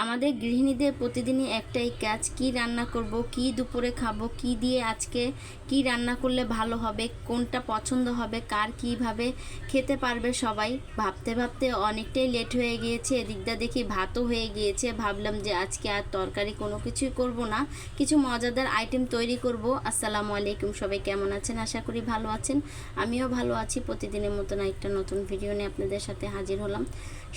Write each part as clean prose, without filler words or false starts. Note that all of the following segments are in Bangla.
আমাদের গৃহিণীদের প্রতিদিনই একটাই কাজ, কি রান্না করব, কি দুপুরে খাবো, কি দিয়ে আজকে কি রান্না করলে ভালো হবে, কোনটা পছন্দ হবে, কার কিভাবে খেতে পারবে সবাই। ভাবতে ভাবতে অনেকটাই লেট হয়ে গিয়েছে। এদিকটা দেখি ভাতও হয়ে গিয়েছে। ভাবলাম যে আজকে আর তরকারি কোনো কিছুই করব না, কিছু মজাদার আইটেম তৈরি করব। আসসালামু আলাইকুম, সবাই কেমন আছেন? আশা করি ভালো আছেন। আমিও ভালো আছি। প্রতিদিনের মতন একটা নতুন ভিডিও নিয়ে আপনাদের সাথে হাজির হলাম।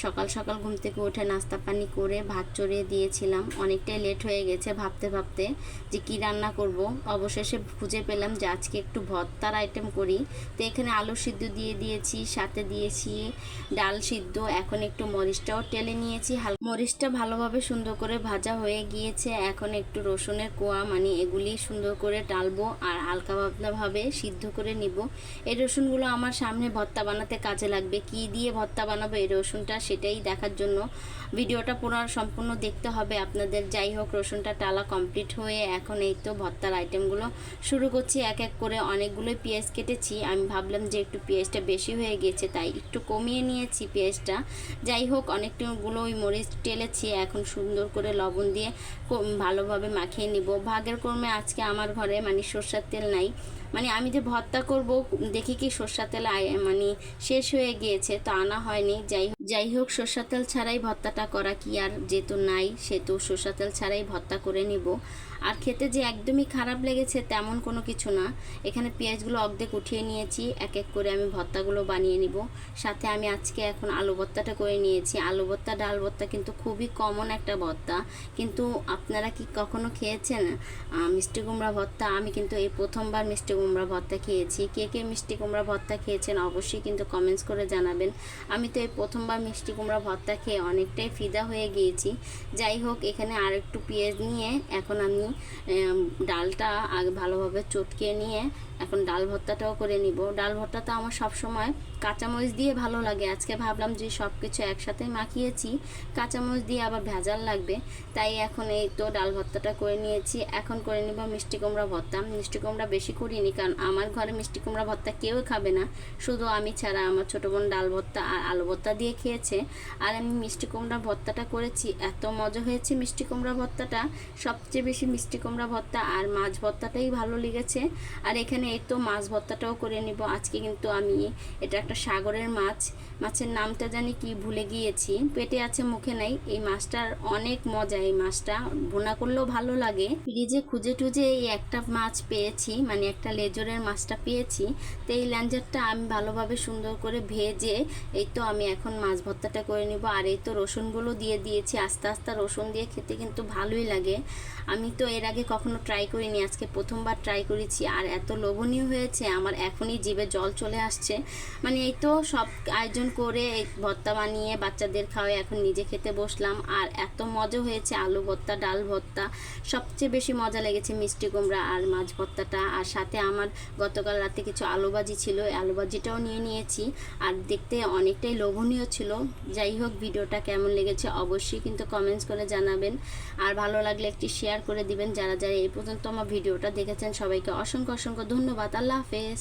সকাল সকাল ঘুম থেকে উঠে নাস্তা পানি করে ভাত চড়িয়ে দিয়েছিলাম। অনেকটাই লেট হয়ে গেছে ভাবতে ভাবতে যে কি রান্না করব। অবশেষে খুঁজে পেলাম যে আজকে একটু ভর্তার আইটেম করি। তো এখানে আলু সিদ্ধ দিয়ে দিয়েছি, সাথে দিয়েছি ডাল সিদ্ধ। এখন একটু মরিচটাও টেলে নিয়েছি। মরিচটা ভালোভাবে সুন্দর করে ভাজা হয়ে গিয়েছে। এখন একটু রসুনের কোয়া এগুলি সুন্দর করে টালবো আর হালকা ভাবে সিদ্ধ করে নিব। এই রসুনগুলো আমার সামনে ভর্তা বানাতে কাজে লাগবে। কি দিয়ে ভর্তা বানাবো এই রসুনটা, সেটাই দেখার জন্য ভিডিওটা পুরো সম্পূর্ণ দেখতে হবে আপনাদের। যাই হোক, রসুনটা টালা কমপ্লিট হয়ে এখন এই তো ভর্তার আইটেমগুলো শুরু করছি এক এক করে। অনেকগুলো পেঁয়াজ কেটেছি। আমি ভাবলাম যে একটু পেঁয়াজটা বেশি হয়ে গেছে, তাই একটু কমিয়ে নিয়েছি পেঁয়াজটা। যাই হোক, অনেকগুলো ওই মরিচ টেলেছি। এখন সুন্দর করে লবণ দিয়ে ভালোভাবে মাখিয়ে নিব। ভাগের ক্রমে আজকে আমার ঘরে সরষের তেল নাই। আমি যে ভর্তা করব দেখি কি সরষের তেল শেষ হয়ে গিয়েছে, তো আনা হয়নি। যাই হোক, সরষের তেল ছাড়াই ভর্তাটা করা কি আর, যেহেতু নাই সেহেতু সরষের তেল ছাড়াই ভর্তা করে নিব। আর খেতে যে একদমই খারাপ লেগেছে তেমন কোনো কিছু না। এখানে পেঁয়াজগুলো অর্ধেক উঠিয়ে নিয়েছি। এক এক করে আমি ভর্তাগুলো বানিয়ে নিব। সাথে আমি আজকে এখন আলু ভর্তাটা করে নিয়েছি। আলু ভর্তা ডাল ভর্তা কিন্তু খুবই কমন একটা ভর্তা, কিন্তু আপনারা কি কখনো খেয়েছেন মিষ্টি কুমড়া ভর্তা? আমি কিন্তু এই প্রথমবার মিষ্টি কুমড়া ভর্তা খেয়েছি। কে কে মিষ্টি কুমড়া ভর্তা খেয়েছেন অবশ্যই কিন্তু কমেন্টস করে জানাবেন। আমি তো এই প্রথমবার মিষ্টি কুমড়া ভর্তা খেয়ে অনেকটাই ফিদা হয়ে গিয়েছি। যাই হোক, এখানে আর একটু পেঁয়াজ নিয়ে এখন আমি ডালটা আগে ভালোভাবে চটকে নিয়ে এখন ডাল ভর্তাটাও করে নিব। ডাল ভর্তাটা আমার সবসময় কাঁচামরিচ দিয়ে ভালো লাগে। আজকে ভাবলাম যে সব কিছু একসাথে মাখিয়েছি, কাঁচামরিচ দিয়ে আবার ভেজাল লাগবে, তাই এখন এই তো ডাল ভর্তাটা করে নিয়েছি। এখন করে নিব মিষ্টি কুমড়া ভর্তা। মিষ্টি কুমড়া বেশি করিনি, কারণ আমার ঘরে মিষ্টি কুমড়া ভর্তা কেউ খাবে না, শুধু আমি ছাড়া। আমার ছোটো বোন ডাল ভর্তা আর আলু ভর্তা দিয়ে খেয়েছে, আর আমি মিষ্টি কুমড়া ভর্তাটা করেছি। এত মজা হয়েছে মিষ্টি কুমড়া ভর্তাটা। সবচেয়ে বেশি মিষ্টি কুমড়া ভর্তা আর মাছ ভর্তাটাই ভালো লেগেছে। আর এখানে এই তো মাছ ভর্তাটাও করে নিব। আজকে কিন্তু আমি এটা একটা সাগরের মাছ, মাছের নামটা জানি কি ভুলে গিয়েছি, পেটে আছে মুখে নাই। এই মাছটার অনেক মজা। এই মাছটা ভুনা করলেও ভালো লাগে। ফ্রিজে খুঁজে টুজে এই একটা মাছ পেয়েছি, একটা লেজরের মাছটা পেয়েছি। তো এই ল্যাঞ্জারটা আমি ভালোভাবে সুন্দর করে ভেজে এই তো আমি এখন মাছ ভর্তাটা করে নিব। আর এই তো রসুনগুলো দিয়ে দিয়েছি। আস্তে আস্তে রসুন দিয়ে খেতে কিন্তু ভালোই লাগে। আমি তো এর আগে কখনো ট্রাই করিনি, আজকে প্রথমবার ট্রাই করেছি। আর এত লোভনীয় হয়েছে, আমার এখনই জিভে জল চলে আসছে। এই তো সব আয়োজন করে এই ভর্তা বানিয়ে বাচ্চাদের খাওয়াই এখন নিজে খেতে বসলাম। আর এত মজা হয়েছে, আলু ভর্তা ডাল ভর্তা। সবচেয়ে বেশি মজা লেগেছে মিষ্টি কুমড়া আর মাছ ভর্তাটা। আর সাথে আমার গতকাল রাতে কিছু আলু ভাজি ছিল, এই আলু ভাজিটাও নিয়ে নিয়েছি। আর দেখতে অনেকটাই লোভনীয় ছিল। যাই হোক, ভিডিওটা কেমন লেগেছে অবশ্যই কিন্তু কমেন্টস করে জানাবেন। আর ভালো লাগলে একটি শেয়ার করে দিবেন। যারা যারা এই পর্যন্ত আমার ভিডিওটা দেখেছেন সবাইকে অসংখ্য অসংখ্য ধন্যবাদ। আল্লাহ হাফেজ।